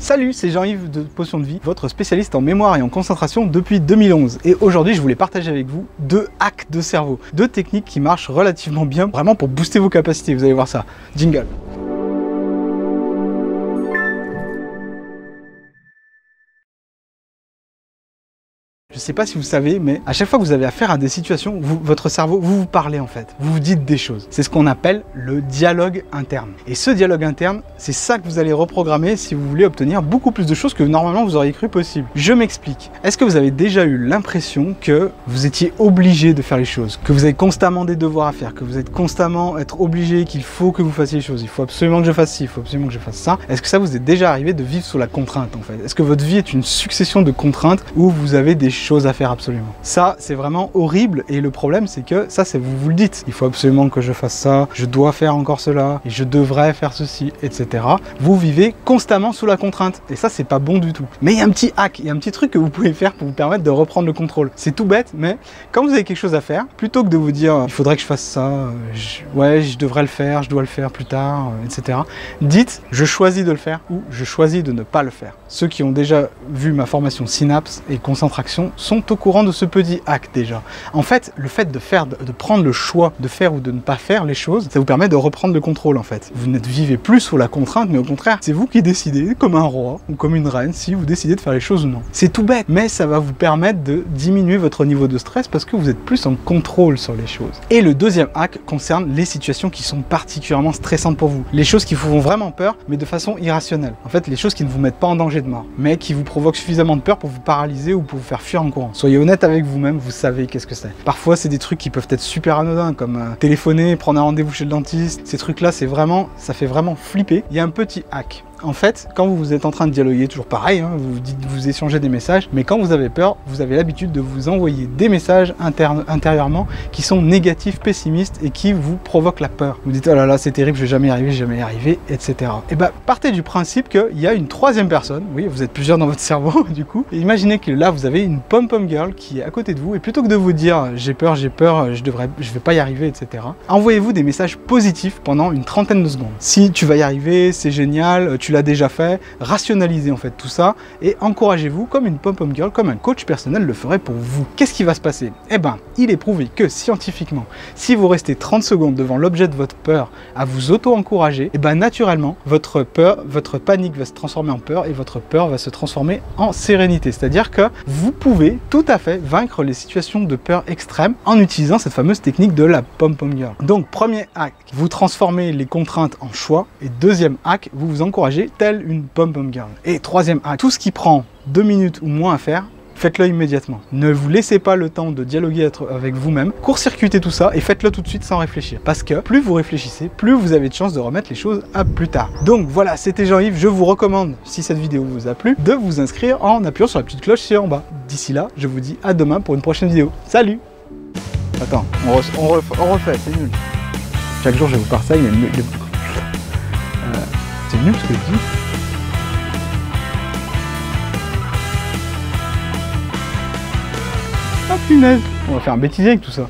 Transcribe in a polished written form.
Salut, c'est Jean-Yves de Potion de Vie, votre spécialiste en mémoire et en concentration depuis 2011. Et aujourd'hui, je voulais partager avec vous 2 hacks de cerveau, 2 techniques qui marchent relativement bien, vraiment pour booster vos capacités, vous allez voir ça. Jingle. Je sais pas si vous savez, mais à chaque fois que vous avez affaire à des situations, votre cerveau, vous parlez en fait. Vous vous dites des choses. C'est ce qu'on appelle le dialogue interne. Et ce dialogue interne, c'est ça que vous allez reprogrammer si vous voulez obtenir beaucoup plus de choses que normalement vous auriez cru possible. Je m'explique. Est-ce que vous avez déjà eu l'impression que vous étiez obligé de faire les choses, que vous avez constamment des devoirs à faire, que vous êtes constamment obligé, qu'il faut que vous fassiez les choses, il faut absolument que je fasse ci, il faut absolument que je fasse ça. Est-ce que ça vous est déjà arrivé de vivre sous la contrainte en fait? Est-ce que votre vie est une succession de contraintes où vous avez des choses à faire absolument? Ça, c'est vraiment horrible et le problème, c'est que ça, c'est vous le dites. Il faut absolument que je fasse ça, je dois faire encore cela, et je devrais faire ceci, etc. Vous vivez constamment sous la contrainte et ça, c'est pas bon du tout. Mais il y a un petit hack, il y a un petit truc que vous pouvez faire pour vous permettre de reprendre le contrôle. C'est tout bête, mais quand vous avez quelque chose à faire, plutôt que de vous dire il faudrait que je fasse ça, ouais, je devrais le faire, je dois le faire plus tard, etc. Dites je choisis de le faire ou je choisis de ne pas le faire. Ceux qui ont déjà vu ma formation Synapse et Concentraction sont au courant de ce petit hack déjà. En fait, le fait de prendre le choix de faire ou de ne pas faire les choses, ça vous permet de reprendre le contrôle en fait. Vous ne vivez plus sous la contrainte, mais au contraire, c'est vous qui décidez, comme un roi ou comme une reine, si vous décidez de faire les choses ou non. C'est tout bête, mais ça va vous permettre de diminuer votre niveau de stress parce que vous êtes plus en contrôle sur les choses. Et le deuxième hack concerne les situations qui sont particulièrement stressantes pour vous. Les choses qui vous font vraiment peur, mais de façon irrationnelle. En fait, les choses qui ne vous mettent pas en danger de mort, mais qui vous provoquent suffisamment de peur pour vous paralyser ou pour vous faire fuir en courant. Soyez honnête avec vous-même, vous savez qu'est-ce que c'est. Parfois, c'est des trucs qui peuvent être super anodins, comme téléphoner, prendre un rendez-vous chez le dentiste. Ces trucs-là, ça fait vraiment flipper. Il y a un petit hack. En fait, quand vous êtes en train de dialoguer, toujours pareil, hein, vous échangez des messages, mais quand vous avez peur, vous avez l'habitude de vous envoyer des messages intérieurement qui sont négatifs, pessimistes et qui vous provoquent la peur. Vous dites oh là là, c'est terrible, je vais jamais y arriver, etc. Et bah, partez du principe qu'il y a une troisième personne, oui, vous êtes plusieurs dans votre cerveau, du coup, et imaginez que là, vous avez une pom-pom girl qui est à côté de vous, et plutôt que de vous dire j'ai peur, je vais pas y arriver, etc., envoyez-vous des messages positifs pendant une trentaine de secondes. Si tu vas y arriver, c'est génial, tu l'as déjà fait, rationalisez en fait tout ça et encouragez-vous comme une pom-pom girl, comme un coach personnel le ferait pour vous. Qu'est-ce qui va se passer? Eh ben, il est prouvé que scientifiquement, si vous restez 30 secondes devant l'objet de votre peur à vous auto-encourager, eh ben naturellement, votre panique va se transformer en peur et votre peur va se transformer en sérénité. C'est-à-dire que vous pouvez tout à fait vaincre les situations de peur extrême en utilisant cette fameuse technique de la pom-pom girl. Donc, premier hack, vous transformez les contraintes en choix et deuxième hack, vous vous encouragez telle une pom-pom girl. Et troisième hack, tout ce qui prend 2 minutes ou moins à faire, faites-le immédiatement. Ne vous laissez pas le temps de dialoguer avec vous-même, court-circuitez tout ça et faites-le tout de suite sans réfléchir. Parce que plus vous réfléchissez, plus vous avez de chances de remettre les choses à plus tard. Donc voilà, c'était Jean-Yves, je vous recommande, si cette vidéo vous a plu, de vous inscrire en appuyant sur la petite cloche ci en bas. D'ici là, je vous dis à demain pour une prochaine vidéo. Salut! Attends, on refait, c'est nul. Chaque jour je vous partage, mais c'est nul ce que je dis. Ah punaise, on va faire un bêtisier avec tout ça.